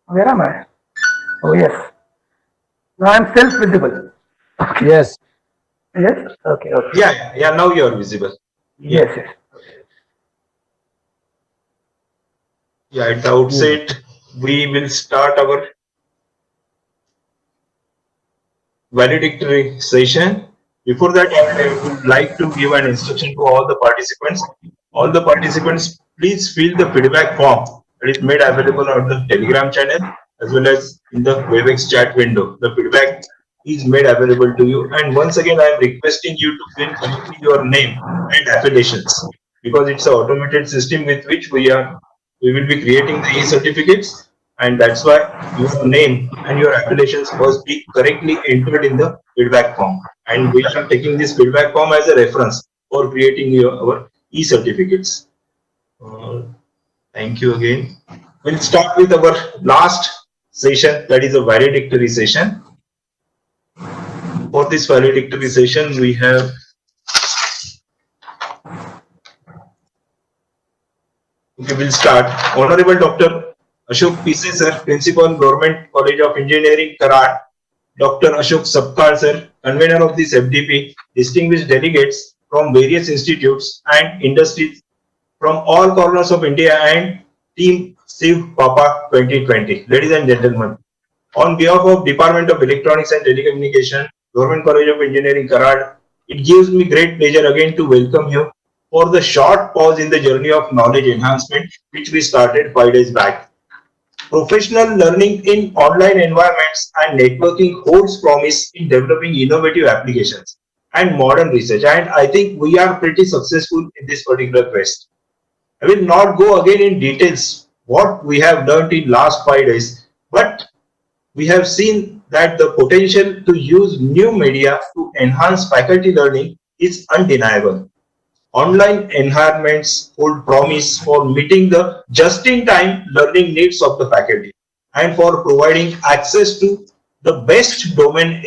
Where am I? Oh, yes. Now I'm self-visible. Okay. Yes. Yes? Okay, okay. Yeah. Now you are visible. Yeah. Yes, yes. Yeah. At the Hmm. outset, we will start our valedictory session. Before that, I would like to give an instruction to all the participants. All the participants, please fill the feedback form that is made available on the Telegram channel as well as in the Webex chat window. The feedback is made available to you. And once again, I am requesting you to fill correctly your name and affiliations because it's an automated system with which we will be creating the e-certificates, and that's why your name and your applications must be correctly entered in the feedback form, and we are taking this feedback form as a reference for creating our e-certificates. uh, Thank you again. We'll start with our last session, that is a valedictory session. For this valedictory session we have, okay, we'll start. Honorable Dr. Ashok Pise sir, Principal, Government College of Engineering, Karad. Dr. Ashok Sapkar sir, convener of this FDP, distinguished delegates from various institutes and industries from all corners of India, and Team Siv Papa 2020. Ladies and gentlemen, on behalf of Department of Electronics and Telecommunication, Government College of Engineering, Karad, it gives me great pleasure again to welcome you for the short pause in the journey of knowledge enhancement which we started 5 days back. Professional learning in online environments and networking holds promise in developing innovative applications and modern research. And I think we are pretty successful in this particular quest. I will not go again in details what we have learned in last 5 days, but we have seen that the potential to use new media to enhance faculty learning is undeniable. Online environments hold promise for meeting the just-in-time learning needs of the faculty and for providing access to the best domain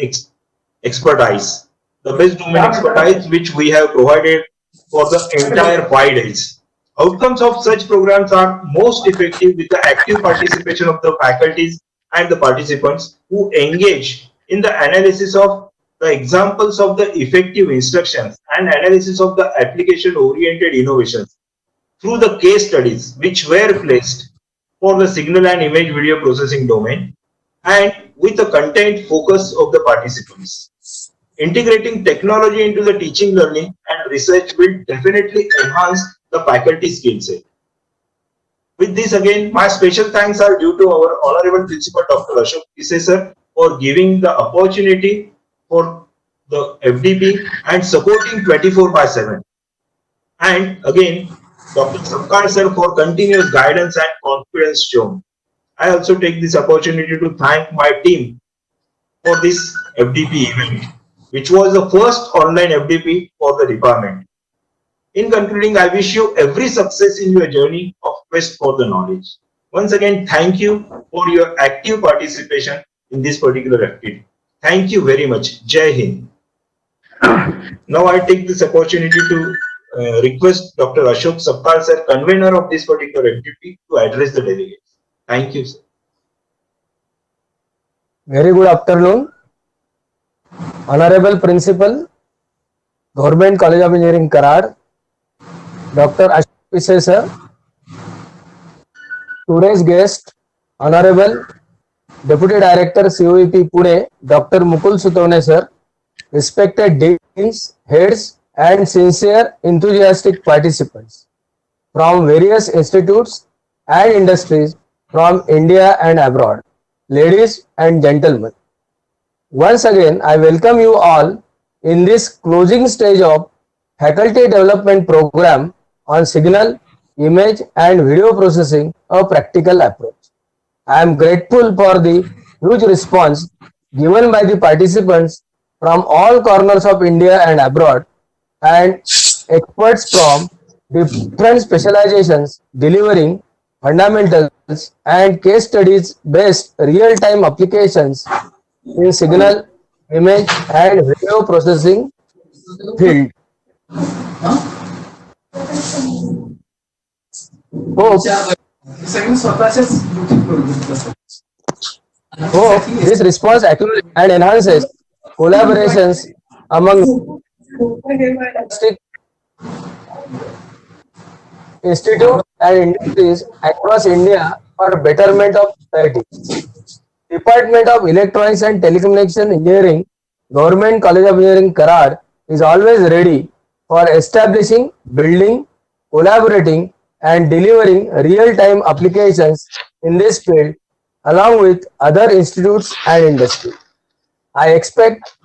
expertise. The best domain expertise which we have provided for the entire 5 days. Outcomes of such programs are most effective with the active participation of the faculties and the participants who engage in the analysis of the examples of the effective instructions and analysis of the application oriented innovations through the case studies which were placed for the signal and image video processing domain, and with the content focus of the participants. Integrating technology into the teaching, learning and research will definitely enhance the faculty skill set. With this again, my special thanks are due to our Honorable Principal Dr. Ashok Pise sir for giving the opportunity for the FDP and supporting 24/7. And again, Dr. Sapkar sir for continuous guidance and confidence shown. I also take this opportunity to thank my team for this FDP event, which was the first online FDP for the department. In concluding, I wish you every success in your journey of quest for the knowledge. Once again, thank you for your active participation in this particular activity. Thank you very much. Jai Hind. Now I take this opportunity to request Dr. Ashok Sapkar sir, convener of this particular activity, to address the delegates. Thank you, sir. Very good afternoon, Honorable Principal, Government College of Engineering, Karad, Dr. Ashok Pise sir, today's guest, Honorable Deputy Director COEP Pune, Dr. Mukul Sutone sir, respected deans, heads, and sincere, enthusiastic participants from various institutes and industries from India and abroad, ladies and gentlemen. Once again, I welcome you all in this closing stage of Faculty Development Program on Signal, Image and Video Processing, a Practical Approach. I am grateful for the huge response given by the participants from all corners of India and abroad, and experts from different specializations delivering fundamentals and case studies based real-time applications in signal, image and video processing field. Hope Hope this response acknowledges and enhances collaborations among institutes and industries across India for betterment of society. Department of Electronics and Telecommunication Engineering, Government College of Engineering, Karad is always ready for establishing, building, collaborating, and delivering real-time applications in this field along with other institutes and industry. I expect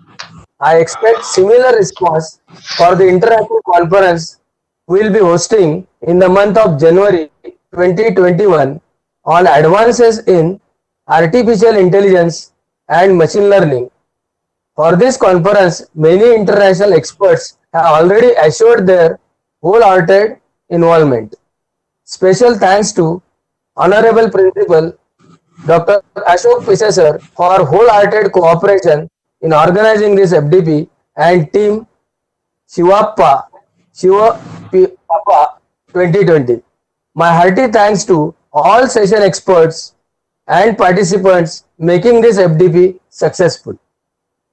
I expect similar response for the international conference we will be hosting in the month of January 2021 on advances in artificial intelligence and machine learning. For this conference, many international experts have already assured their wholehearted involvement. Special thanks to Honorable Principal Dr. Ashok Pisesar for wholehearted cooperation in organizing this FDP and team Shivappa Shivappa 2020. My hearty thanks to all session experts and participants making this FDP successful.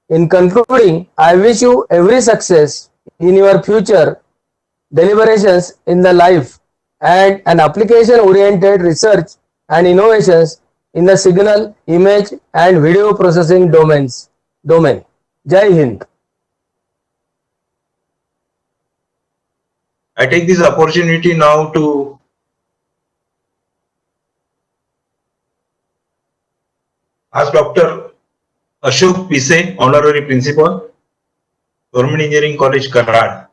In concluding, I wish you every success in your future deliberations in the life and an application-oriented research and innovations in the signal, image and video processing domain. Jai Hind. I take this opportunity now to ask Dr. Ashok Pise, Honorary Principal, Government Engineering College, Karad.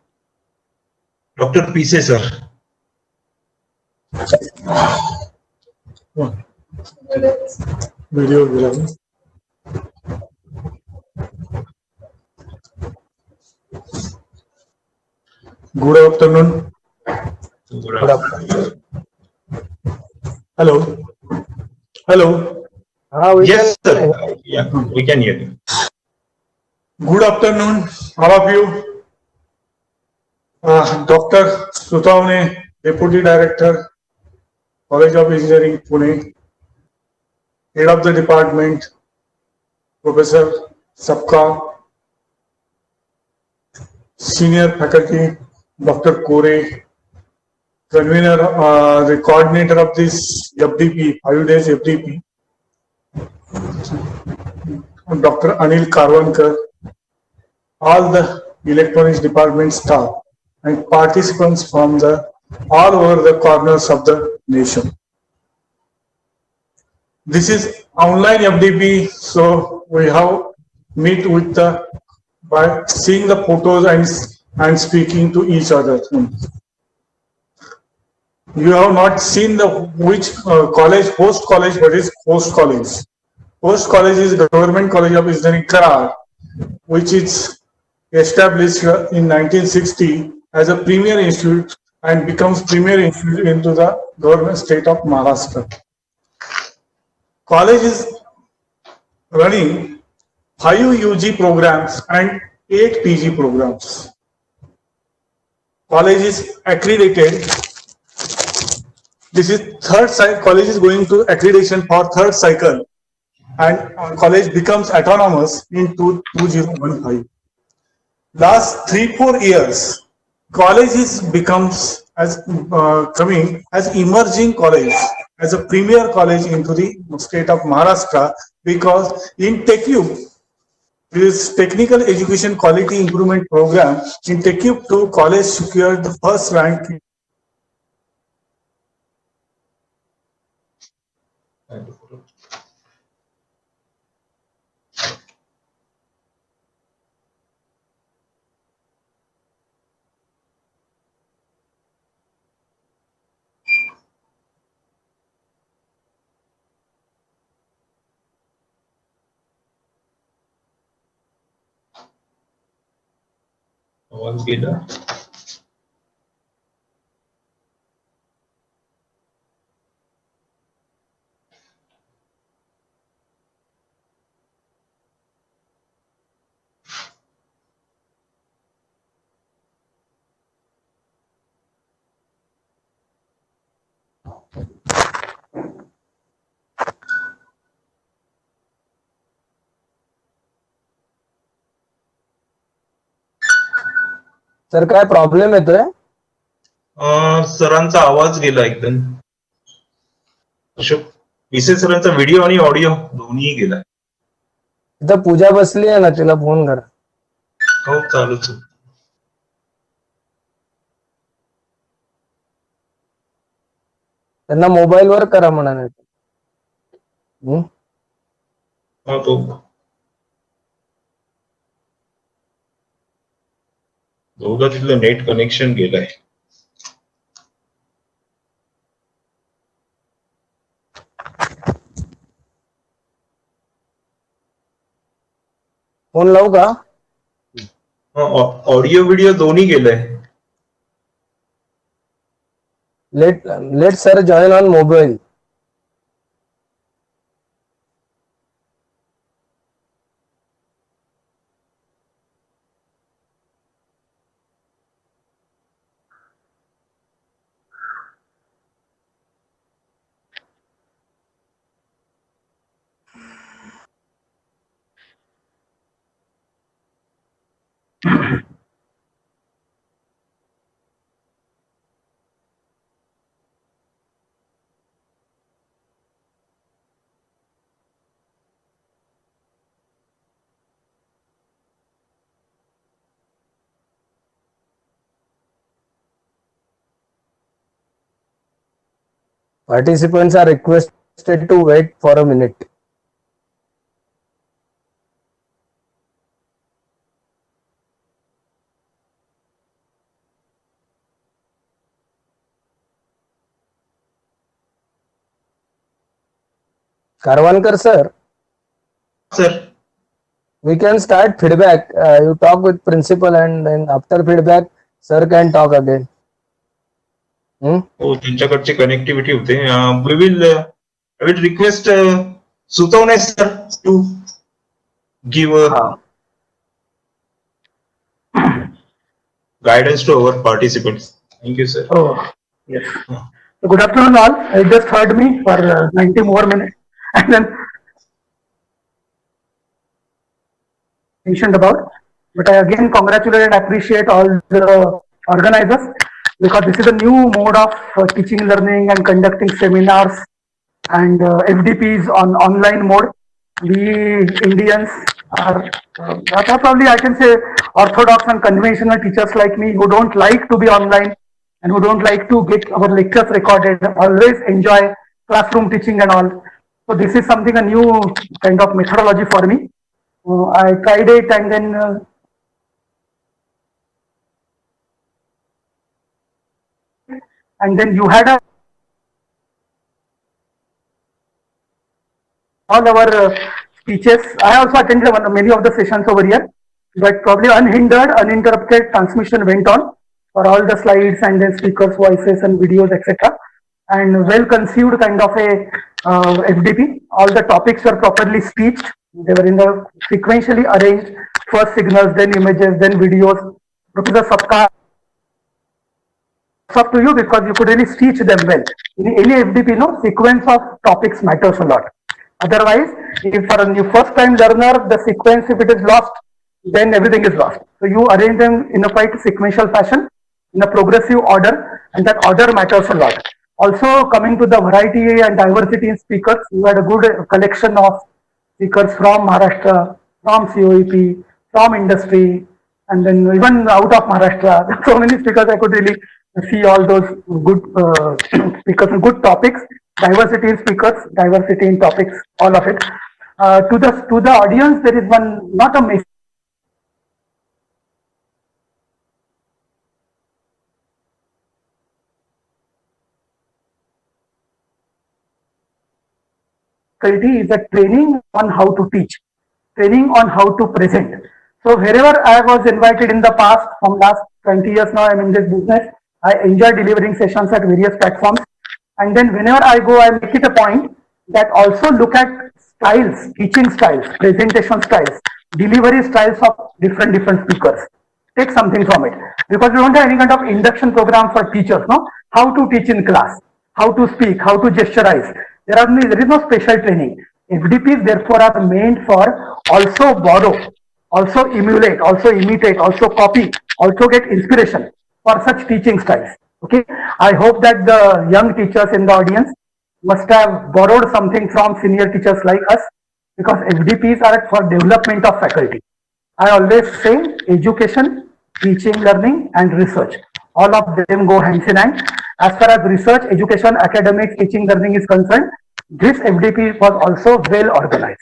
Dr. Pise, sir. Video. Good afternoon. Good afternoon. Hello. Hello. Yes, sir. Yeah, we can hear you. Good afternoon, all of you. Dr. Sutavne, Deputy Director, College of Engineering, Pune. Head of the Department, Professor Sapka. Senior Faculty, Dr. Kore. Convener, the coordinator of this FDP, 5 days FDP, Dr. Anil Karwankar, all the electronics department staff and participants from all over the corners of the nation. This is online FDP, so we have meet with by seeing the photos and speaking to each other. You have not seen which college, host college, but is host college. Host college is Government College of Engineering, Karad, which is established in 1960 as a premier institute and becomes premier institute into the government state of Maharashtra. College is running 5 UG programs and 8 PG programs. College is accredited. This is third cycle. College is going to accreditation for third cycle, and college becomes autonomous in 2015. Last 3-4 years, colleges becomes as coming as emerging college, as a premier college into the state of Maharashtra, because in TechUp, this technical education quality improvement program in TechUp 2, college secured the first rank. Once again, sir काय problem येतोय? सरांचा आवाज गेला एकदम. अशोक पिसे सरांचा video आणि audio दोन्ही गेला. इथं पूजा बसली आहे ना, तिला फोन करा. हो चालूच आहे. त्यांना मोबाईल वर करा म्हणा. नाही हा तो दोघं तिथलं नेट कनेक्शन गेलंय. फोन लावू का? ऑडिओ व्हिडिओ दोन्ही गेलंय. Late sir join on mobile. Participants are requested to wait for a minute. Karwankar sir, Sir, we can start feedback. You talk with principal and then after feedback, sir can talk again. हो त्यांच्याकडची connectivity होते. We will request Sutavane sir to give guidance to our participants. Thank you, sir. Oh, yes. So good afternoon all. I just heard me for 90 more minutes and then mentioned about. But I again congratulate and appreciate all the organizers because this is a new mode of teaching, learning and conducting seminars and FDPs on online mode. We Indians are probably I can say orthodox and conventional teachers like me who don't like to be online and who don't like to get our lectures recorded, always enjoy classroom teaching and all. So this is something, a new kind of methodology for me. I tried it and then you had all our speeches. I also attended many of the sessions over here, but probably unhindered, uninterrupted transmission went on for all the slides and then speakers' voices and videos, etc. And well conceived kind of a FDP. All the topics were properly speeched. They were in the sequentially arranged, first signals, then images, then videos. Professor Sapkar, it's up to you because you could really teach them well. In any FDP, no, sequence of topics matters a lot. Otherwise, if for a new first time learner, the sequence, if it is lost, then everything is lost. So you arrange them in a quite sequential fashion, in a progressive order, and that order matters a lot. Also, coming to the variety and diversity in speakers, you had a good collection of speakers from Maharashtra, from COEP, from industry, and then even out of Maharashtra. So many speakers, I could really see all those good speakers and good topics, diversity in speakers, diversity in topics, all of it. To the audience, there is one, not a message. Is a training on how to teach, training on how to present. So wherever I was invited in the past, from last 20 years now, I'm in this business. I enjoy delivering sessions at various platforms. And then whenever I go, I make it a point that also look at styles, teaching styles, presentation styles, delivery styles of different speakers. Take something from it. Because we don't have any kind of induction program for teachers, no? How to teach in class, how to speak, how to gesturize. There is no special training. FDPs therefore are meant for also borrow also emulate, also imitate, also copy, also get inspiration for such teaching styles. Okay, I hope that the young teachers in the audience must have borrowed something from senior teachers like us, because FDPs are for development of faculty. I always say education, teaching, learning, and research. All of them go hand in hand. As far as research, education, academics, teaching, learning is concerned, this FDP was also well organized.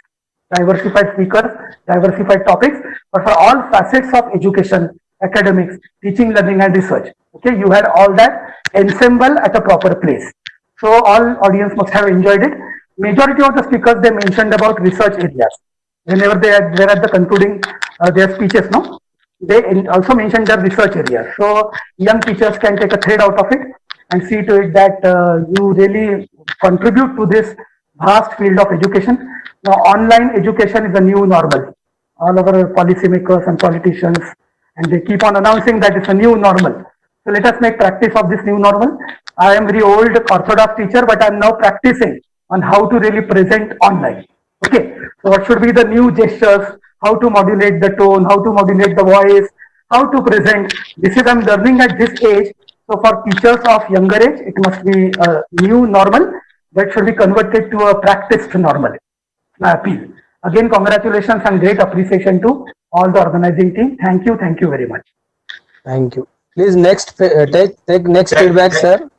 Diversified speakers, diversified topics, but for all facets of education, academics, teaching, learning, and research. Okay, you had all that ensemble at a proper place. So all audience must have enjoyed it. Majority of the speakers, they mentioned about research areas. Whenever they were at the concluding their speeches, no, they also mentioned their research areas. So young teachers can take a thread out of it and see to it that you really contribute to this vast field of education. Now, online education is the new normal. All our policymakers and politicians, and they keep on announcing that it's a new normal. So let us make practice of this new normal. I am very old orthodox teacher, but I am now practicing on how to really present online. Okay, so what should be the new gestures, how to modulate the tone, how to modulate the voice, how to present. This is I'm learning at this age. So for teachers of younger age, it must be a new normal that should be converted to a practiced normal. My appeal. Again, congratulations and great appreciation to all the organizing team. Thank you very much. Thank you. Please next take next feedback, sir.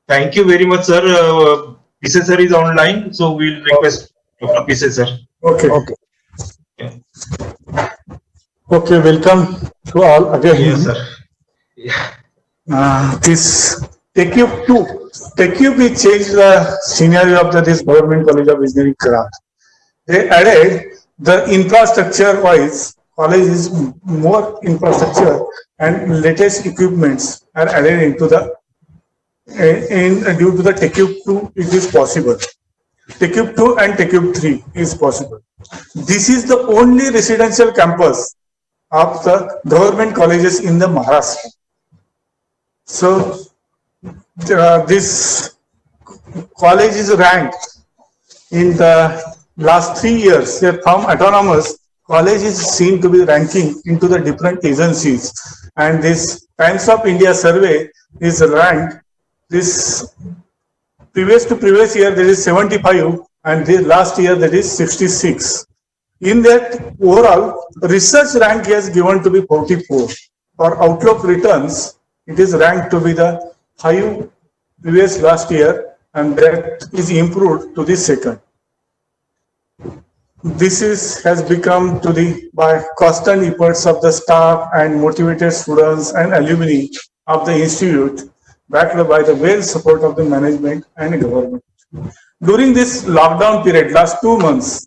Thank you very much, sir. Pise sir is online, so we'll request Dr. Pise sir. Okay. Okay. Okay, welcome to all again. Yes, sir. Yeah. This TechCube 2. TechCube will change the scenario of this Government College of Engineering, Karad. They added the infrastructure wise, college is more infrastructure and latest equipments are added into the due to the TechCube 2 it is possible. TechCube 2 and TechCube 3 is possible. This is the only residential campus of the government colleges in the Maharashtra. So this college is ranked in the last 3 years. From autonomous, college is seen to be ranking into the different agencies, and this Times of India survey is ranked this previous to previous year there is 75 and this last year that is 66. In that overall research rank is given to be 44. For Outlook returns it is ranked to be the 5 previous last year, and that is improved to the second. This has become to the by constant efforts of the staff and motivated students and alumni of the institute, backed by the well support of the management and government. During this lockdown period, last 2 months,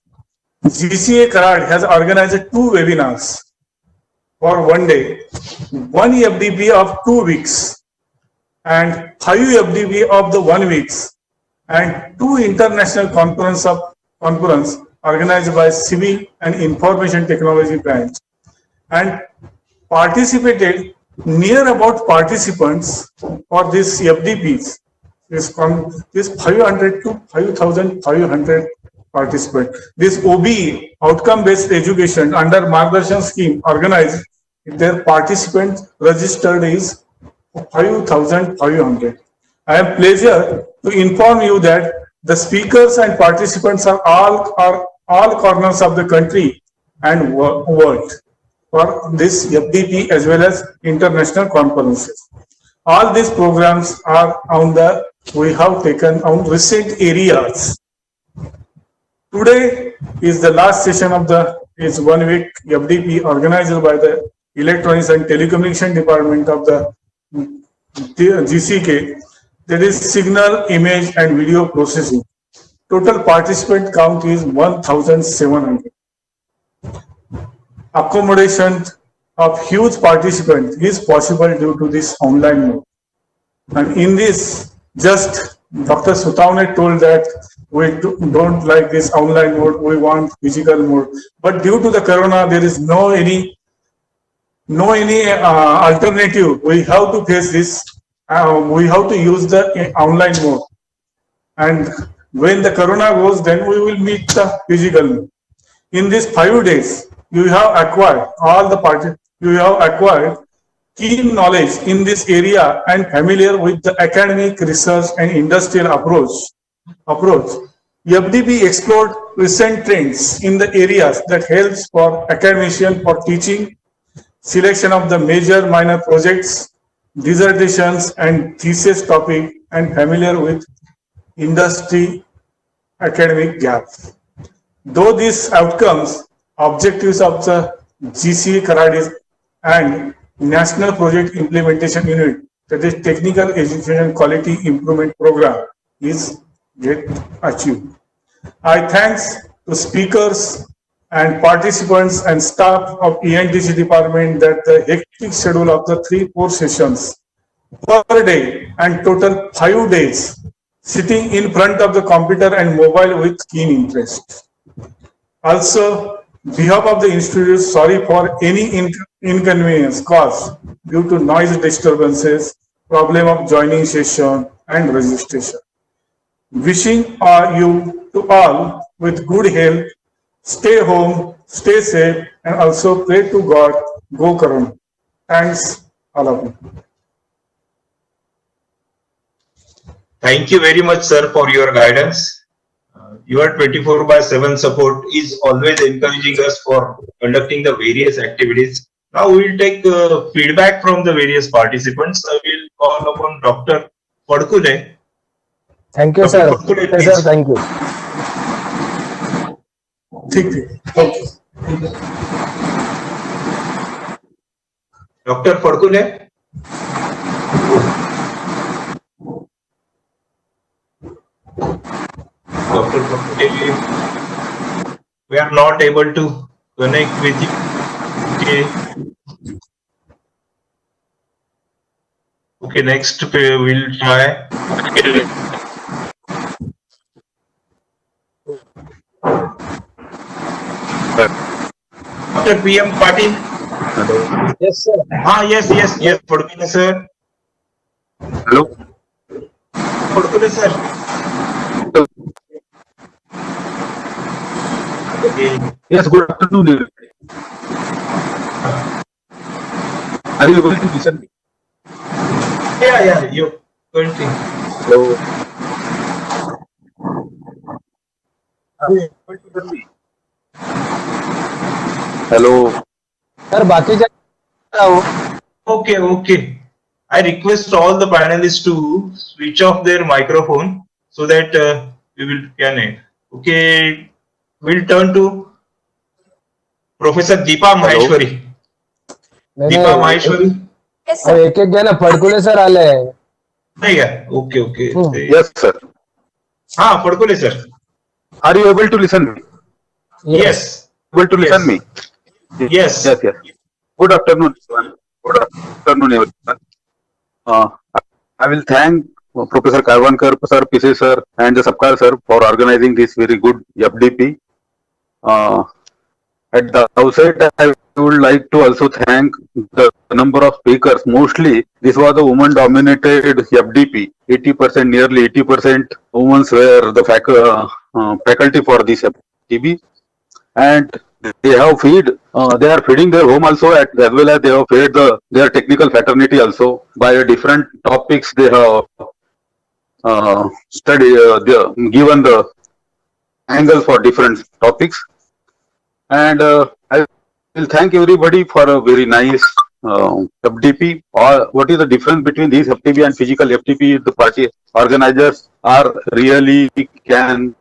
GCA Karad has organized 2 webinars for 1 day, 1 FDP of 2 weeks, and 5 FDP of the 1 week, and 2 international conference organized by Civil and Information Technology branch, and participated near about participants for this FDPs. This 500 to 5,500 participants. This OBE, outcome-based education under Margdarshan scheme organized, their participant registered is 5,500. I have pleasure to inform you that the speakers and participants are all corners of the country and world for this FDP as well as international conferences. All these programs are on we have taken on recent areas. Today is the last session of is 1 week FDP organized by the Electronics and Telecommunication Department of the GCK. That is signal, image and video processing. Total participant count is 1,700. Accommodation of huge participants is possible due to this online mode. And in this, just Dr. Sutavne told that we don't like this online mode, we want physical mode. But due to the corona, there is no any alternative. We have to face this. We have to use the online mode. And when the corona goes, then we will meet the physical mode. In these 5 days, you have acquired keen knowledge in this area and familiar with the academic, research, and industrial approach. FDP explored recent trends in the areas that helps for academician for teaching, selection of the major minor projects, dissertations and thesis topic, and familiar with industry academic gaps. Though these outcomes, objectives of the GCE Karate and National Project Implementation Unit, that is Technical Education Quality Improvement Program, is get achieved. I thanks to speakers and participants and staff of ENTC department that the hectic schedule of the 3-4 sessions per day and total 5 days sitting in front of the computer and mobile with keen interest. Also, behalf of the institute, sorry for any inconvenience caused due to noise disturbances, problem of joining session and registration. Wishing you to all with good health, stay home, stay safe, and also pray to God, go Corona. Thanks, all of you. Thank you very much, sir, for your guidance. Your 24/7 support is always encouraging us for conducting the various activities. Now we will take feedback from the various participants. I will call upon Dr. Padkule. Thank you, Dr. sir. Padkule, Yes, please. sir, thank you. Okay. Dr. Padkule. Dr. Padkule, we are not able to connect with you. Okay. Okay, next we'll try. Dr. PM Patil. Yes, sir. Yes, Padkule sir. Hello. Padkule sir. Okay. Yes, good afternoon. Are you able to listen me? Yeah, you continue. Hello. Are you able to hear me? Hello. Sir, बाकीच्या Okay. I request all the panelists to switch off their microphone so that we will can. Okay, we'll turn to Professor Deepa Maheshwari. Deepa Maheshwari. Yes, अब sir. एक एक जण Phadkule sir आले. नहीं है. Okay. Yes, sir. हाँ, Padkule sir. Are you able to listen me? Yes. Able to listen me? Yes. Yes. Good afternoon, everyone. Good afternoon, everyone. I will thank Professor Karvankar sir, PC sir, and the Sapkar sir for organizing this very good FDP. At the outset, I would like to also thank the number of speakers. Mostly, this was a woman-dominated FDP. 80%, nearly 80% women were the faculty for this FDP, and they have they are feeding their home also, as well as they have fed their technical fraternity also by different topics. They have given the angles for different topics. And I will thank everybody for a very nice FDP. What is the difference between these FDP and physical FDP? The party organizers are really can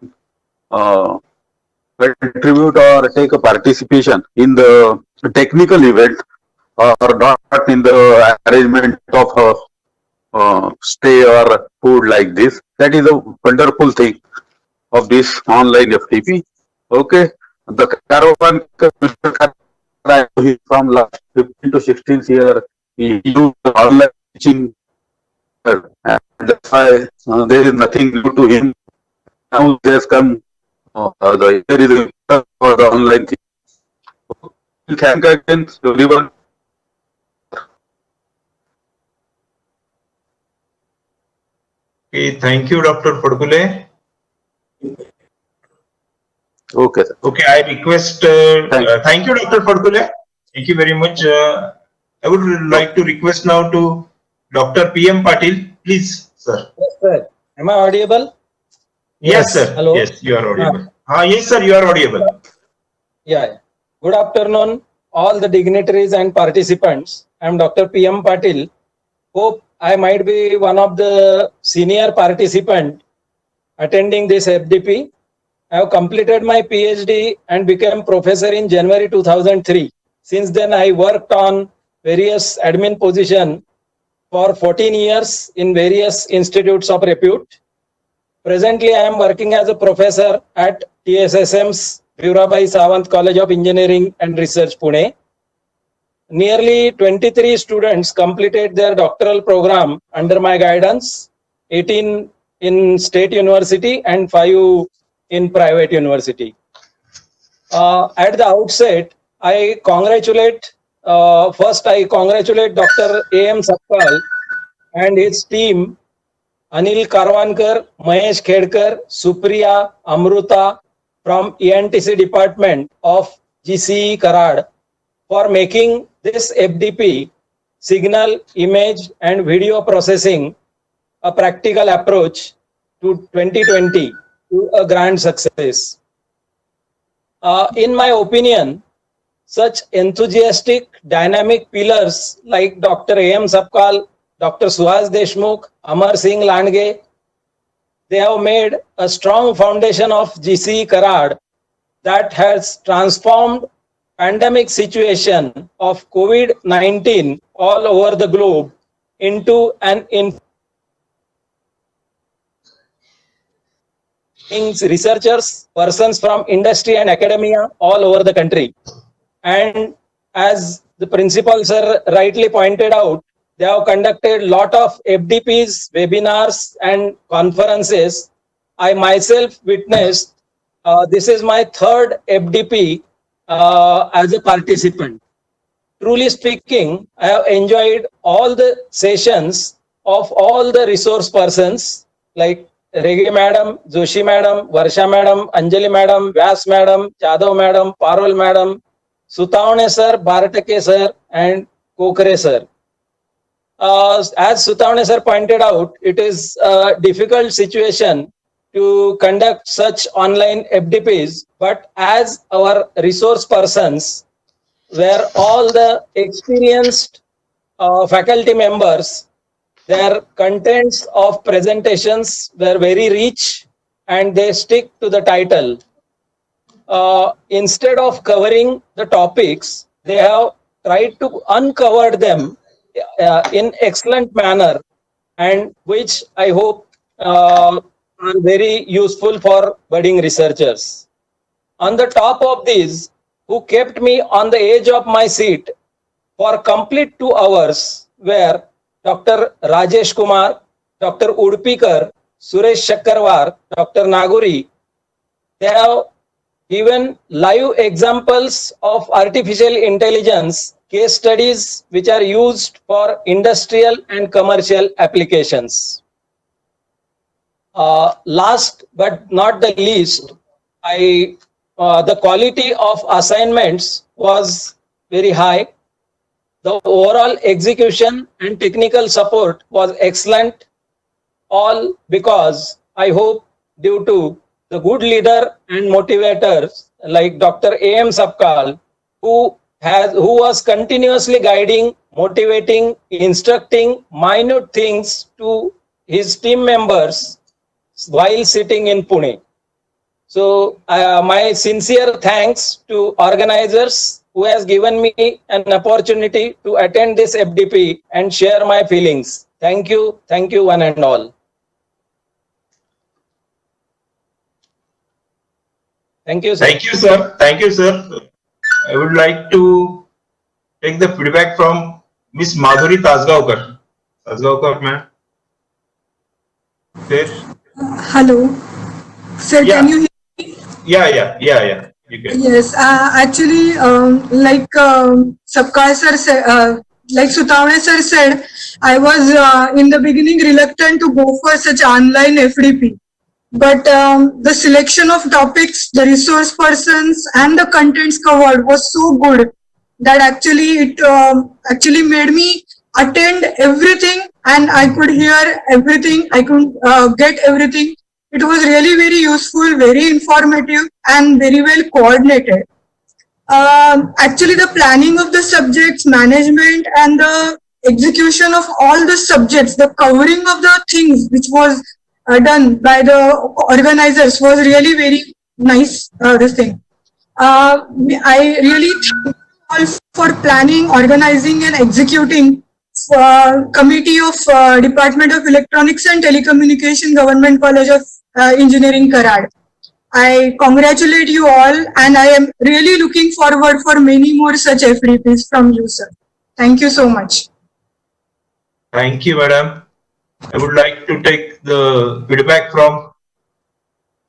contribute or take a participation in the technical event or not in the arrangement of stay or food like this. That is a wonderful thing of this online FTP. Okay. The caravan from last 15 to 16 years, he used online teaching, and that's why there is nothing new to him. Now there's come there is a for the online thing. Thank again everyone. Okay, thank you, Dr. Padkule. Okay, sir. Okay, I request, thank you, Dr. Fadkule. Thank you very much. I would like to request now to Dr. PM Patil. Please, sir. Yes, sir. Am I audible? Yes, sir. Hello. Yes, you are audible. Yes, sir, you are audible. Yeah. Good afternoon, all the dignitaries and participants. I am Dr. PM Patil. Hope I might be one of the senior participant attending this FDP. I have completed my PhD and became professor in January 2003. Since then, I worked on various admin positions for 14 years in various institutes of repute. Presently, I am working as a professor at TSSM's Bhurabai Sawant College of Engineering and Research, Pune. Nearly 23 students completed their doctoral program under my guidance, 18 in state university and 5 in private university. At the outset, I congratulate Dr. A.M. Sapkal and his team, Anil Karwankar, Mahesh Khedkar, Supriya, Amruta from ENTC department of GCE Karad for making this FDP, signal, image and video processing, a practical approach to 2020 to a grand success. In my opinion, such enthusiastic, dynamic pillars like Dr. A.M. Sapkal, Dr. Suhas Deshmukh, Amar Singh Landge, they have made a strong foundation of GCE Karad that has transformed pandemic situation of COVID-19 all over the globe into an researchers, persons from industry and academia all over the country. And as the principal sir rightly pointed out, they have conducted a lot of FDPs, webinars and conferences. I myself witnessed, this is my third FDP as a participant. Truly speaking, I have enjoyed all the sessions of all the resource persons like Rege Madam, Joshi Madam, Varsha Madam, Anjali Madam, Vyas Madam, Jadhav Madam, Parwal Madam, Sutavane Sir, Bharatake Sir and Kokare Sir. As Sutavane Sir pointed out, it is a difficult situation to conduct such online FDPs, but as our resource persons were all the experienced faculty members, their contents of presentations were very rich and they stick to the title. Instead of covering the topics, they have tried to uncover them in excellent manner, and which I hope are very useful for budding researchers. On the top of these, who kept me on the edge of my seat for complete 2 hours were Dr. Rajesh Kumar, Dr. Udpikar, Suresh Shakkarwar, Dr. Naguri. They have given live examples of artificial intelligence case studies which are used for industrial and commercial applications. Last but not the least, the quality of assignments was very high. The overall execution and technical support was excellent, all because I hope due to the good leader and motivators like Dr. A.M. Sapkal, who was continuously guiding, motivating, instructing minute things to his team members while sitting in Pune. So my sincere thanks to organizers who has given me an opportunity to attend this FDP and share my feelings. Thank you one and all. Thank you, sir. Thank you, sir. Thank you, sir. I would like to take the feedback from Miss Madhuri Tasgaonkar. Tasgaonkar, ma'am. Hello. Sir, Yeah. can you hear me? Yeah. You can. Yes, actually, like Sapkal sir said, like Sutavane sir said, I was in the beginning reluctant to go for such online FDP. but the selection of topics, the resource persons, and the contents covered was so good that actually it actually made me attend everything, and I could hear everything. I could get everything. It was really very useful, very informative, and very well coordinated. Actually, the planning of the subjects, management, and the execution of all the subjects, the covering of the things which was done by the organizers was really very nice. This thing. I really thank you all for planning, organizing, and executing committee of Department of Electronics and Telecommunication, Government College of Engineering, Karad. I congratulate you all, and I am really looking forward for many more such FDPs from you, sir. Thank you so much. Thank you, madam. I would like to take the feedback from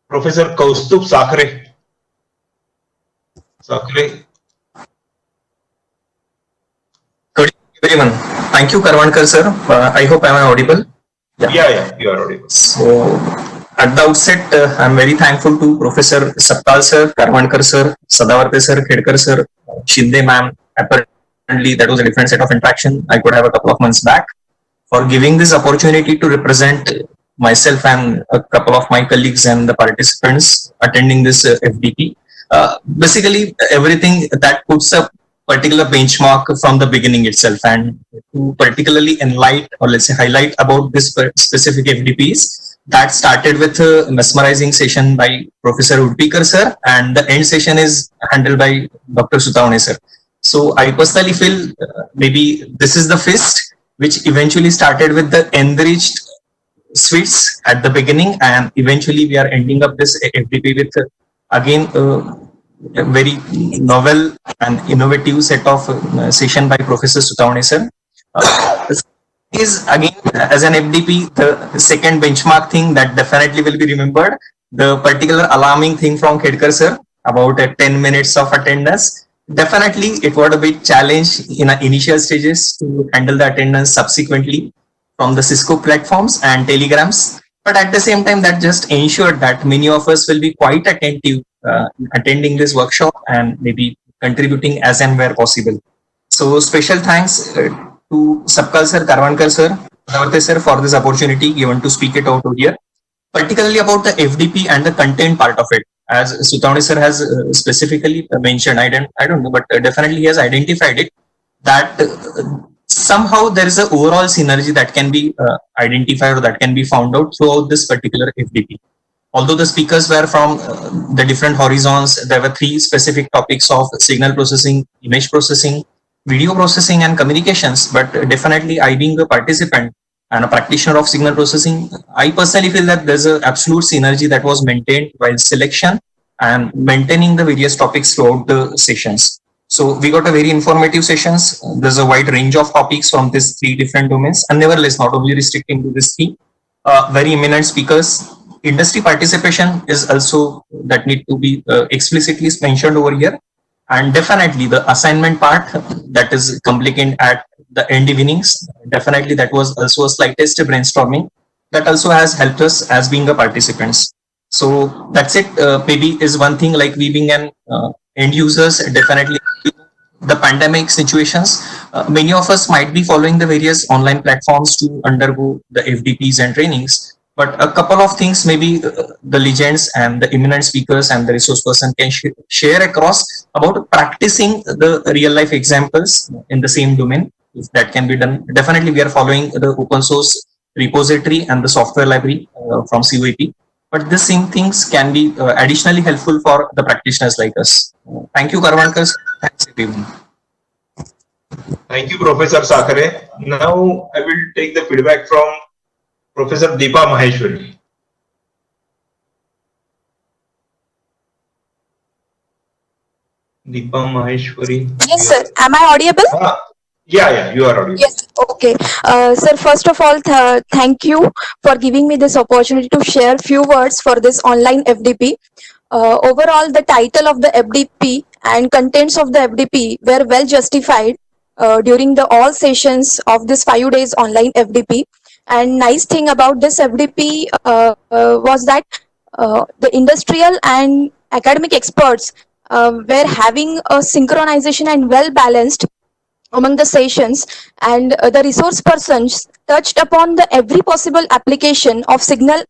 Professor Kaustubh Sakre. Sakre. Good evening, everyone. Thank you, Karwankar sir. I hope I am audible. Yeah, you are audible. So, at the outset, I am very thankful to Professor Sapkal sir, Karwankar sir, Sadavarte sir, Khedkar sir, Shinde ma'am. Apparently, that was a different set of interaction I could have a couple of months back, for giving this opportunity to represent myself and a couple of my colleagues and the participants attending this FDP. Basically, everything that puts a particular benchmark from the beginning itself, and to particularly enlighten, or let's say highlight about this specific FDPs, that started with a mesmerizing session by Professor Udpikar sir, and the end session is handled by Dr. Sutavane sir. So I personally feel maybe this is the feast which eventually started with the enriched sweets at the beginning, and eventually we are ending up this FDP with again a very novel and innovative set of session by Professor Sutavane sir. Is again, as an FDP, the second benchmark thing that definitely will be remembered, the particular alarming thing from Khedkar sir about 10 minutes of attendance. Definitely, it was a bit challenge in initial stages to handle the attendance subsequently from the Cisco platforms and telegrams. But at the same time, that just ensured that many of us will be quite attentive attending this workshop and maybe contributing as and where possible. So special thanks to Sapkal sir, Karwankar sir, Davarte sir for this opportunity given to speak it out here, particularly about the FDP and the content part of it. As Sutavane sir has specifically mentioned, I don't know, but definitely he has identified it, that somehow there is an overall synergy that can be identified or that can be found out throughout this particular FDP. Although the speakers were from the different horizons, there were 3 specific topics of signal processing, image processing, video processing, and communications. But definitely, I being a participant and a practitioner of signal processing, I personally feel that there's an absolute synergy that was maintained while selection and maintaining the various topics throughout the sessions. So we got a very informative sessions. There's a wide range of topics from these 3 different domains, and nevertheless, not only restricting to this 3, very eminent speakers. Industry participation is also that need to be explicitly mentioned over here. And definitely the assignment part that is complicated at the end evenings, definitely that was also a slightest brainstorming that also has helped us as being a participants. So that's it. Maybe is one thing, like we being an end users, definitely the pandemic situations, many of us might be following the various online platforms to undergo the FDPs and trainings. But a couple of things maybe the legends and the eminent speakers and the resource person can share across about practicing the real life examples in the same domain, if that can be done. Definitely we are following the open source repository and the software library from COEP. But the same things can be additionally helpful for the practitioners like us. Thank you, Karwankar. Thanks everyone. Thank you, Professor Sakare. Now I will take the feedback from Professor Deepa Maheshwari. Deepa Maheshwari. Yes, sir. Am I audible? Yeah, you are audible. Yes. Okay. Sir, first of all, thank you for giving me this opportunity to share few words for this online FDP. Overall, the title of the FDP and contents of the FDP were well justified during the all sessions of this 5 days online FDP. And nice thing about this FDP was that the industrial and academic experts were having a synchronization and well balanced among the sessions, and the resource persons touched upon the every possible application of signal,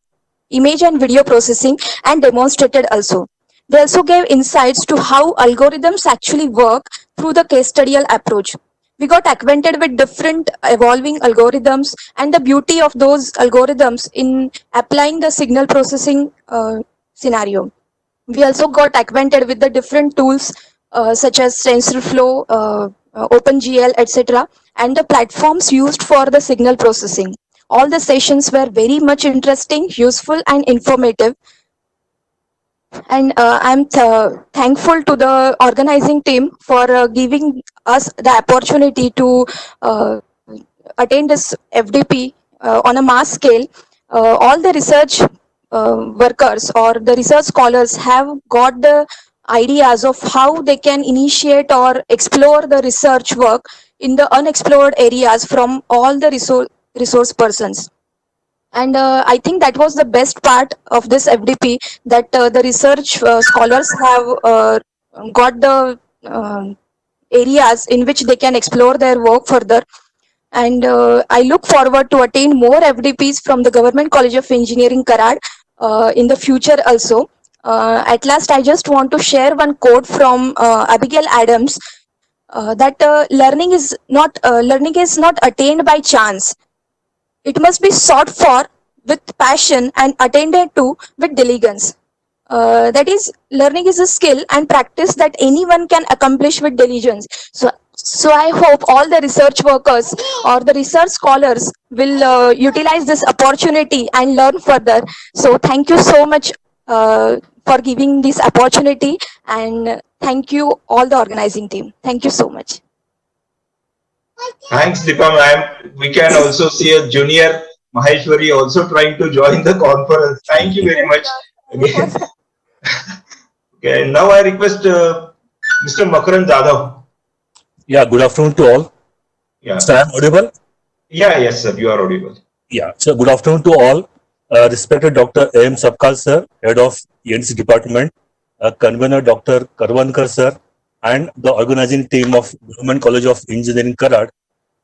image and video processing and demonstrated also. They also gave insights to how algorithms actually work through the case studial approach. We got acquainted with different evolving algorithms and the beauty of those algorithms in applying the signal processing scenario. We also got acquainted with the different tools such as TensorFlow, OpenGL, etc., and the platforms used for the signal processing. All the sessions were very much interesting, useful, and informative. And I'm thankful to the organizing team for giving us the opportunity to attain this FDP on a mass scale. All the research workers or the research scholars have got the ideas of how they can initiate or explore the research work in the unexplored areas from all the resource persons. And I think that was the best part of this FDP, that the research scholars have got the areas in which they can explore their work further. And I look forward to attain more FDPs from the Government College of Engineering, Karad in the future also. At last, I just want to share one quote from Abigail Adams, that learning is not attained by chance. It must be sought for with passion and attended to with diligence. That is, learning is a skill and practice that anyone can accomplish with diligence. So I hope all the research workers or the research scholars will utilize this opportunity and learn further. So thank you so much for giving this opportunity, and thank you all the organizing team. Thank you so much. Thanks, Deepa ma'am. We can also see a junior Maheshwari also trying to join the conference. Thank you very much. Again. Okay, now I request Mr. Makarand Jadhav. Yeah, good afternoon to all. Yeah. So I'm audible? Yeah, yes, sir. You are audible. Yeah. So good afternoon to all. Respected Dr. A.M. Sapkal sir, Head of ENC Department, Convener Dr. Karwankar sir, and the organizing team of Government College of Engineering, Karad,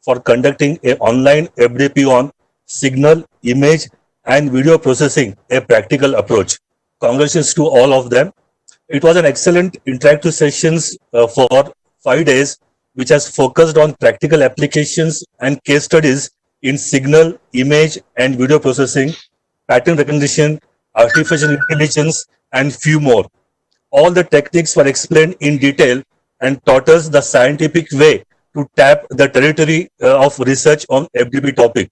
for conducting an online FDP on signal, image, and video processing, a practical approach. Congratulations to all of them. It was an excellent interactive sessions for 5 days, which has focused on practical applications and case studies in signal, image, and video processing, pattern recognition, artificial intelligence, and few more. All the techniques were explained in detail and taught us the scientific way to tap the territory of research on FDP topic.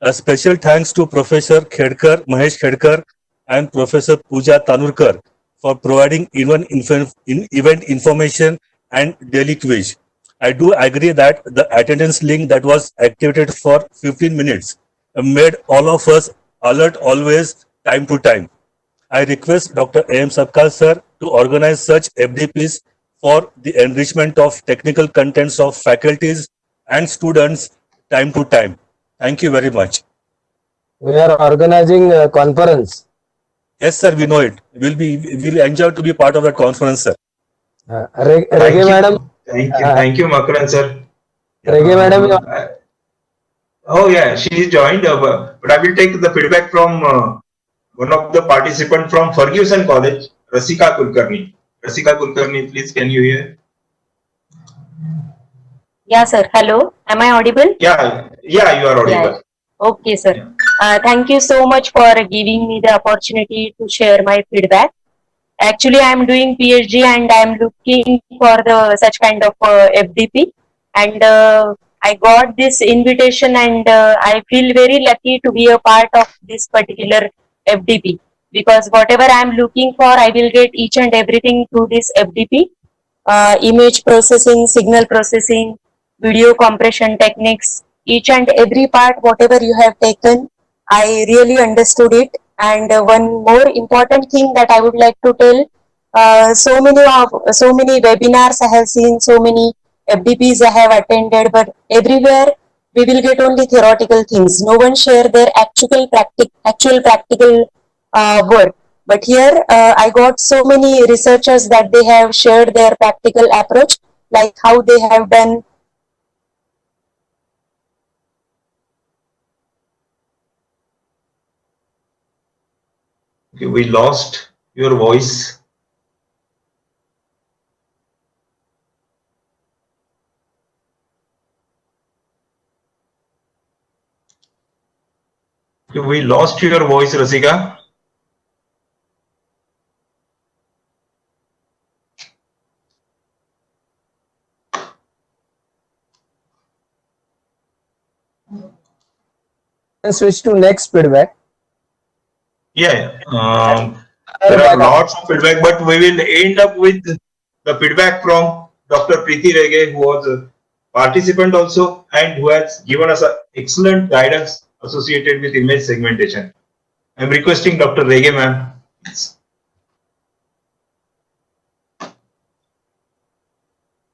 A special thanks to Professor Mahesh Khedkar and Professor Pooja Tanurkar for providing event information and daily quiz. I do agree that the attendance link that was activated for 15 minutes made all of us alert always, time to time. I request Dr. A.M. Sapkal sir to organize such FDPs for the enrichment of technical contents of faculties and students time to time. Thank you very much. We are organizing a conference. Yes, sir, we know it. We'll enjoy to be part of that conference, sir. Reggae madam. Thank you, Makarand sir. Reggae madam. Oh yeah, she is joined, but I will take the feedback from one of the participants from Ferguson College, Rasika Kulkarni. Rasika Kulkarni, please, can you hear? Yeah, sir. Hello. Am I audible? Yeah, you are audible. Yeah. Okay, sir. Thank you so much for giving me the opportunity to share my feedback. Actually, I am doing PhD and I am looking for such kind of FDP, and I got this invitation, and I feel very lucky to be a part of this particular FDP, because whatever I am looking for, I will get each and everything through this FDP. Image processing, signal processing, video compression techniques, each and every part, whatever you have taken, I really understood it. And one more important thing that I would like to tell, so many webinars I have seen, so many FDPs I have attended, but everywhere we will get only theoretical things. No one share their actual practical work. But here I got so many researchers that they have shared their practical approach, like how they have done. Okay, we lost your voice. Okay, we lost your voice, Rasika. Let's switch to next feedback. Yeah, there are lots of feedback, but we will end up with the feedback from Dr. Preeti Rege, who was a participant also and who has given us excellent guidance associated with image segmentation. I'm requesting Dr. Rege, ma'am.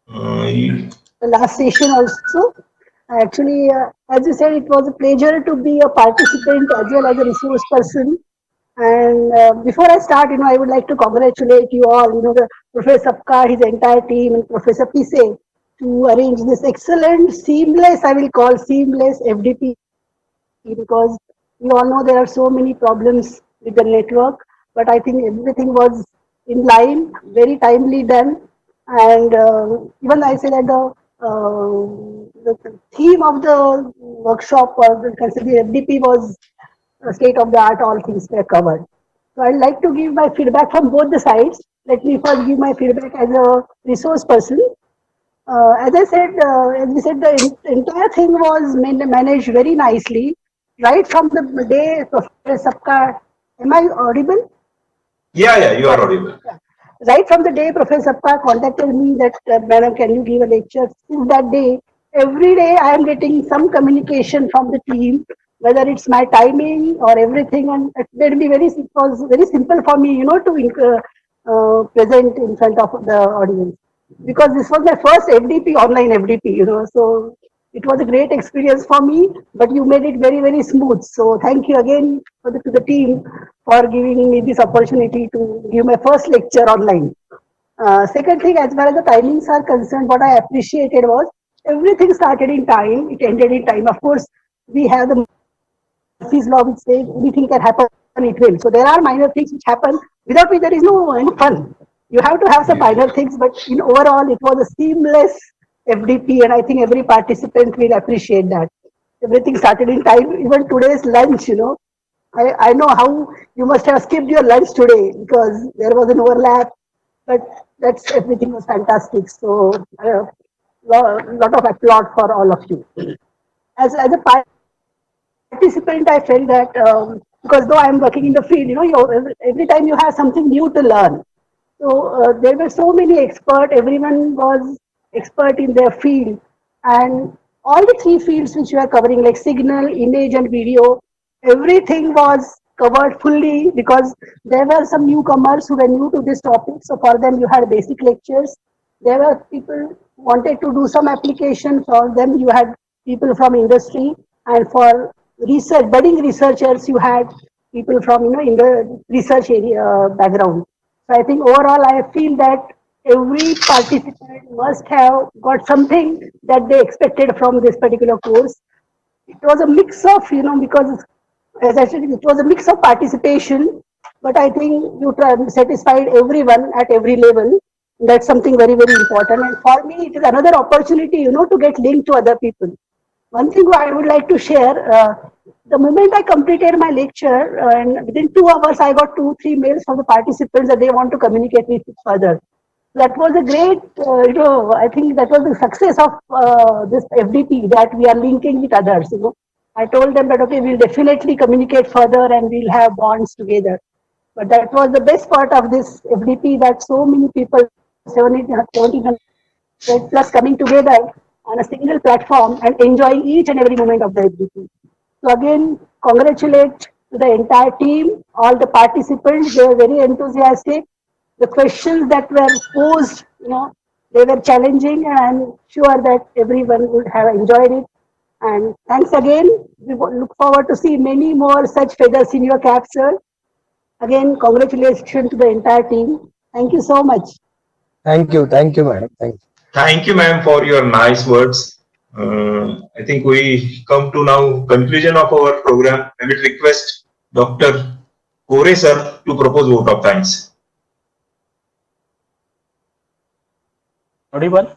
The last session also. Actually, as you said, it was a pleasure to be a participant as well as a resource person. And before I start, I would like to congratulate you all, the Professor Sapkar, his entire team, and Professor Pise to arrange this excellent, seamless, I will call seamless FDP, because we all know there are so many problems with the network, but I think everything was in line, very timely done. And even I say that the theme of the workshop or consider FDP was state of the art, all things were covered. So I'd like to give my feedback from both the sides. Let me first give my feedback as a resource person. As I said, as we said, the entire thing was managed very nicely, right from the day Professor Sapkar, am I audible? Yeah, you are audible. Right from the day Professor Sapkar contacted me that, madam, can you give a lecture? Since that day, every day I am getting some communication from the team, whether it's my timing or everything, and it made me it was very simple for me, to present in front of the audience, because this was my first FDP, online FDP, so it was a great experience for me, but you made it very, very smooth. So thank you again to the team for giving me this opportunity to give my first lecture online. Second thing, as far as the timings are concerned, what I appreciated was everything started in time, it ended in time. Of course, we have the Murphy's law which says anything can happen, it will. So there are minor things which happen without which there is no fun. You have to have some minor things, but in overall, it was a seamless FDP, and I think every participant will appreciate that. Everything started in time. Even today's lunch, I know how you must have skipped your lunch today because there was an overlap, but everything was fantastic. So lot of applaud for all of you. As a participant, I felt that because though I am working in the field, every time you have something new to learn. So there were so many experts. Everyone was expert in their field, and all the three fields which you are covering, like signal, image, and video, everything was covered fully, because there were some newcomers who were new to this topic. So for them, you had basic lectures. There were people who wanted to do some application. For them, you had people from industry, and for research, budding researchers, you had people from in the research area background. So I think overall, I feel that every participant must have got something that they expected from this particular course. It was a mix of, because as I said, it was a mix of participation, but I think you satisfied everyone at every level. That's something very, very important. And for me, it is another opportunity, to get linked to other people. One thing I would like to share, the moment I completed my lecture, and within 2 hours, I got 2-3 mails from the participants that they want to communicate with each other. That was a great, I think that was the success of this FDP, that we are linking with others, I told them that, okay, we'll definitely communicate further and we'll have bonds together. But that was the best part of this FDP, that so many people, 1700 plus coming together on a single platform and enjoying each and every moment of the FDP. So again, congratulate to the entire team, all the participants, they were very enthusiastic. The questions that were posed, they were challenging, and I'm sure that everyone would have enjoyed it. And thanks again. We look forward to see many more such feathers in your cap, sir. Again, congratulations to the entire team. Thank you so much. Thank you, madam. Thank you. Thank you, ma'am, for your nice words. I think we come to now conclusion of our program. I will request Dr. Kore sir to propose vote of thanks. Audible?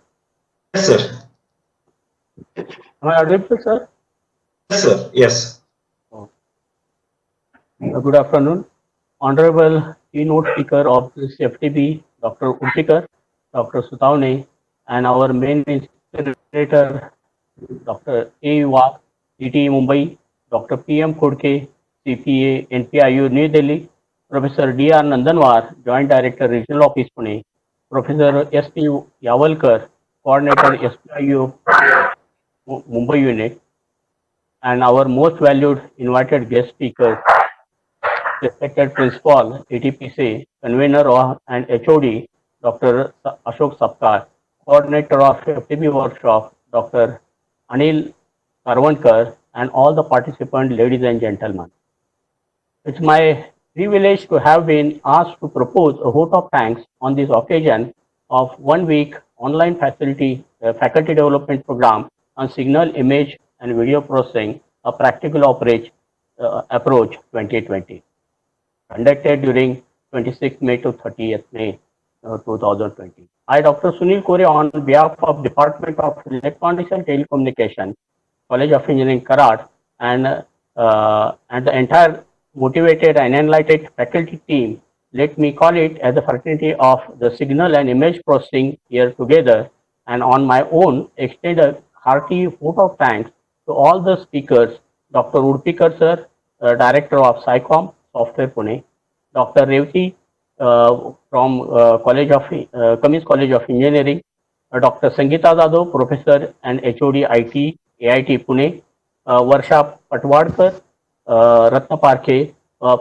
Yes, sir. Am I audible, sir? Yes, sir. Yes. Good afternoon. Honorable keynote speaker of this FTP, Dr. Urtikar, Dr. Sutavne, and our main inspirator, Dr. A. Wag, CTE Mumbai, Dr. P.M. Khudke, CPA, NPIU New Delhi, Professor D.R. Nandanwar, Joint Director, Regional Office Pune, Professor S.P. Yavalkar, Coordinator, SPIU Mumbai Unit, and our most valued invited guest speakers, respected Principal, ATPC, Convener and HOD, Dr. Ashok Sapkar, Coordinator of FTP Workshop, Dr. Anil Karwankar, and all the participants, ladies and gentlemen. It's my privilege to have been asked to propose a vote of thanks on this occasion of 1 week online faculty development program on signal, image, and video processing, a practical approach 2020, conducted during 26th May to 30th May 2020. I, Dr. Sunil Kore, on behalf of Department of Electronics and Telecommunication, College of Engineering, Karad, and the entire motivated and enlightened faculty team, let me call it as a fraternity of the signal and image processing here together, and on my own extend a hearty vote of thanks to all the speakers, Dr. Urtikar sir, Director of SciComm Software Pune, Dr. Revati from Cummins College of Engineering, Dr. Sangeeta Jadhav, Professor and HOD IT, AIT Pune, Varsha Patwadkar, Ratna Parke,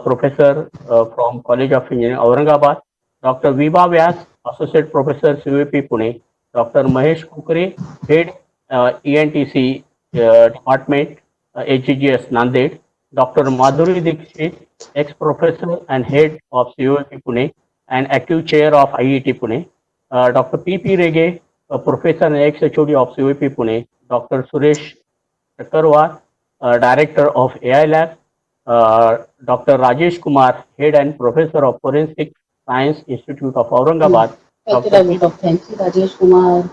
Professor from College of Engineering, Aurangabad, Dr. Vibha Vyas, Associate Professor, CVP Pune, Dr. Mahesh Kukre, Head ENTC Department, HGGS Nanded, Dr. Madhuri Dixit, ex-professor and head of COAP Pune and active chair of IET Pune, Dr. P.P. Rege, a professor and ex-HOD of COAP Pune, Dr. Suresh Chakarwar, Director of AI Lab, Dr. Rajesh Kumar, Head and Professor of Forensic Science Institute of Aurangabad, Dr. Rajesh Kumar,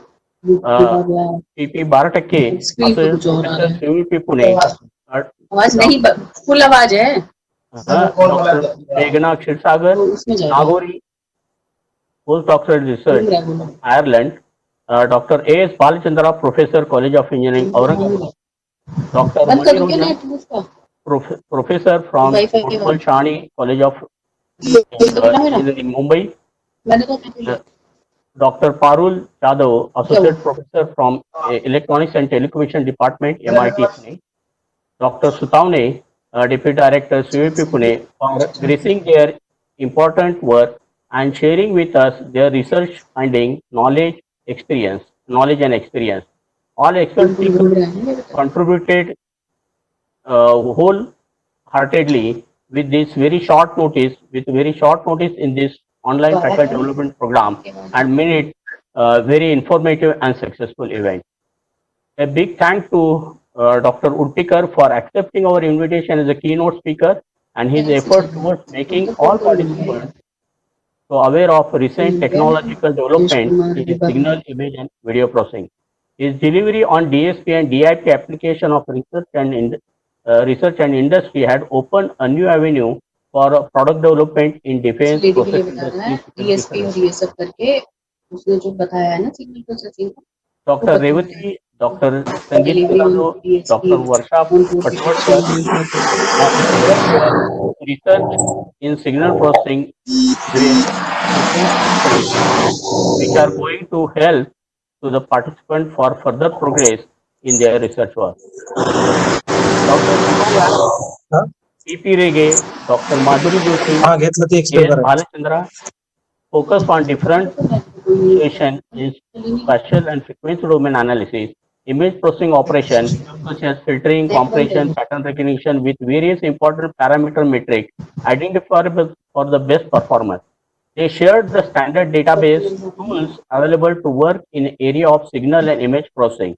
P.P. Baratake, Professor CVP Pune, आवाज नहीं full आवाज है Dr. Meghna Kshirsagar, Nagori, postdoctoral research, Ireland, Dr. A.S. Balachandra, Professor, College of Engineering, Aurangabad, Dr. Professor from Utpal Shani, College of Engineering, Mumbai, Dr. Parul Yadav, Associate Professor from Electronics and Telecommunication Department, MIT Pune, Dr. Sutavne, Deputy Director, CVP Pune, for gracing their important work and sharing with us their research finding, knowledge and experience. All expert speakers contributed wholeheartedly with very short notice in this online faculty development program and made it a very informative and successful event. A big thank to Dr. Urtikar for accepting our invitation as a keynote speaker and his efforts towards making all participants so aware of recent technological development in signal, image, and video processing. His delivery on DSP and DIP application of research and industry had opened a new avenue for product development in defense process industry. Dr. Revati, Dr. Sangeeta Jadhav, Dr. Varsha Patwadkar, research in signal processing, which are going to help to the participant for further progress in their research work. Dr. P.P. Rege, Dr. Madhuri Dixit, Balachandra focus on different in spatial and frequency domain analysis image processing operations such as filtering, compression, pattern recognition with various important parameter metrics identifiable for the best performance. They shared the standard database tools available to work in area of signal and image processing.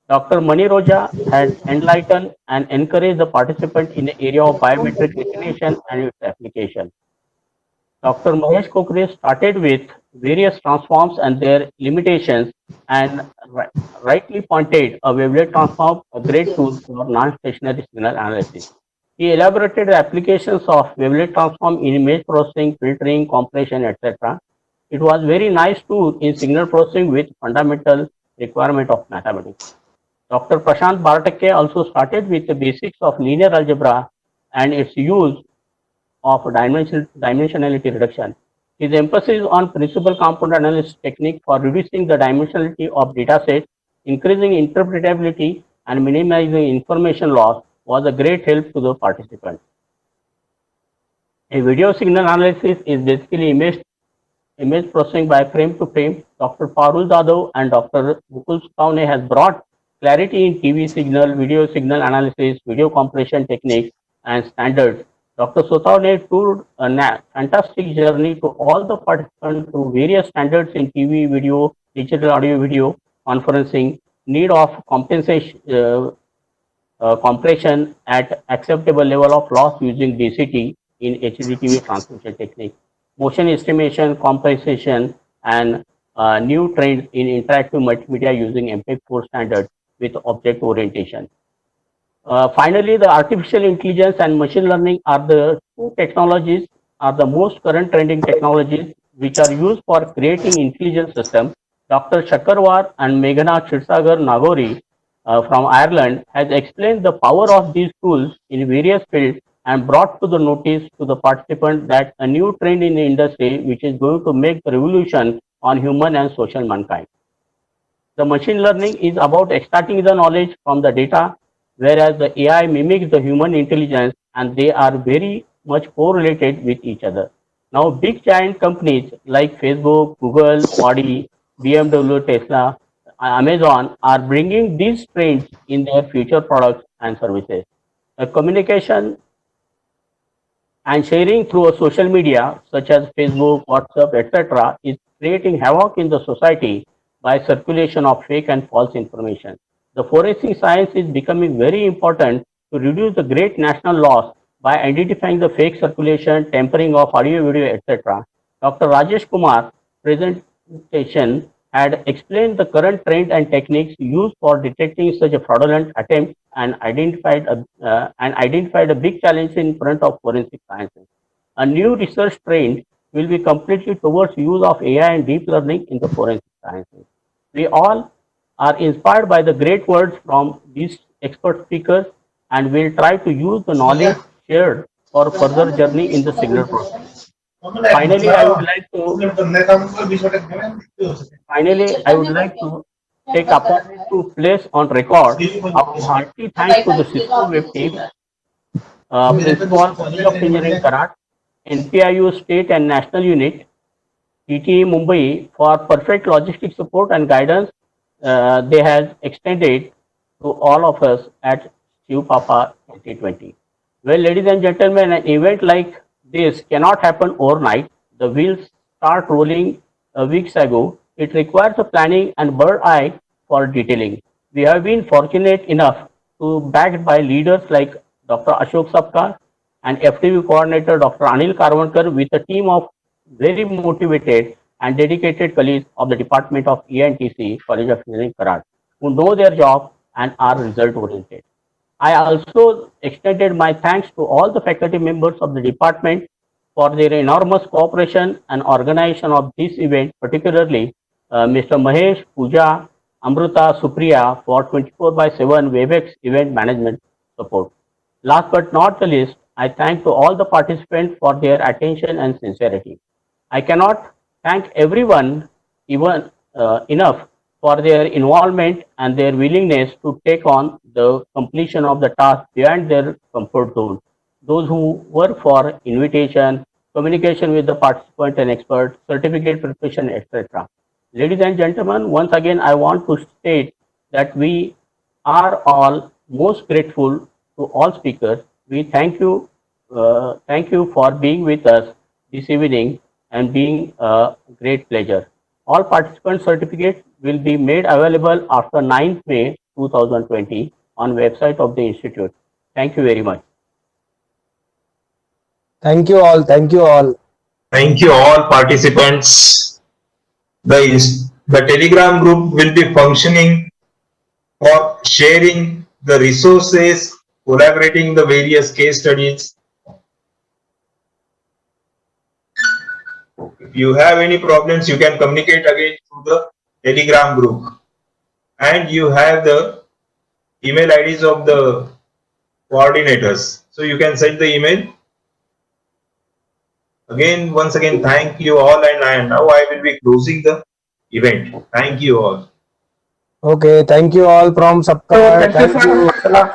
Dr. Mani Roja had enlightened and encouraged the participant in the area of biometric recognition and its application. Dr. Mahesh Kokre started with various transforms and their limitations and rightly pointed a wavelet transform, a great tool for non-stationary signal analysis. He elaborated the applications of wavelet transform in image processing, filtering, compression, etc. It was very nice tool in signal processing with fundamental requirement of mathematics. Dr. Prashant Bhartake also started with the basics of linear algebra and its use of dimensionality reduction. His emphasis on principal component analysis technique for reducing the dimensionality of datasets, increasing interpretability, and minimizing information loss was a great help to the participants. A video signal analysis is basically image processing by frame to frame. Dr. Parul Jadhav and Dr. Mukul Suthavne has brought clarity in TV signal, video signal analysis, video compression techniques, and standards. Dr. Suthavne toured a fantastic journey to all the participants through various standards in TV, video, digital audio, video, conferencing, need of compensation, compression at acceptable level of loss using DCT in HDTV transmission technique, motion estimation, compensation, and new trends in interactive multimedia using MPEG-4 standard with object orientation. Finally, the artificial intelligence and machine learning are the two technologies, are the most current trending technologies which are used for creating intelligence systems. Dr. Chakarwar and Meghana Chirsagar Nagori from Ireland has explained the power of these tools in various fields and brought to the notice to the participants that a new trend in the industry which is going to make the revolution on human and social mankind. The machine learning is about extracting the knowledge from the data, whereas the AI mimics the human intelligence and they are very much correlated with each other. Now, big giant companies like Facebook, Google, Audi, BMW, Tesla, Amazon are bringing these trends in their future products and services. Communication and sharing through a social media such as Facebook, WhatsApp, etc. is creating havoc in the society by circulation of fake and false information. The forensic science is becoming very important to reduce the great national loss by identifying the fake circulation, tampering of audio, video, etc. Dr. Rajesh Kumar presentation had explained the current trend and techniques used for detecting such a fraudulent attempt and identified a big challenge in front of forensic sciences. A new research trend will be completely towards use of AI and deep learning in the forensic sciences. We all are inspired by the great words from these expert speakers and will try to use the knowledge shared for further journey in the signal process. Finally, I would like to take opportunity to place on record our hearty thanks to the Cisco Web team, Principal College of Engineering Karat, NPIU State and National Unit, TTE Mumbai for perfect logistic support and guidance they have extended to all of us at Shiv Papa 2020. Well, ladies and gentlemen, an event like this cannot happen overnight. The wheels start rolling weeks ago. It requires a planning and bird eye for detailing. We have been fortunate enough to backed by leaders like Dr. Ashok Sapkar and FTV coordinator Dr. Anil Karwankar with a team of very motivated and dedicated colleagues of the Department of ENTC, College of Engineering, Karat, who know their job and are result oriented. I also extended my thanks to all the faculty members of the department for their enormous cooperation and organization of this event, particularly Mr. Mahesh, Pooja, Amruta, Supriya for 24/7 WebEx event management support. Last but not the least, I thank to all the participants for their attention and sincerity. I cannot thank everyone even enough for their involvement and their willingness to take on the completion of the task beyond their comfort zone. Those who work for invitation, communication with the participant and expert, certificate preparation, etc. Ladies and gentlemen, once again, I want to state that we are all most grateful to all speakers. We thank you for being with us this evening and being a great pleasure. All participant certificates will be made available after 9th May 2020 on website of the institute. Thank you very much. Thank you all. Thank you all. Thank you all participants. The Telegram group will be functioning for sharing the resources, collaborating the various case studies. If you have any problems, you can communicate again through the Telegram group. And you have the email IDs of the coordinators. So you can send the email. Once again, thank you all, and now I will be closing the event. Thank you all. Okay, thank you all from Sapkar. Thank you, sir.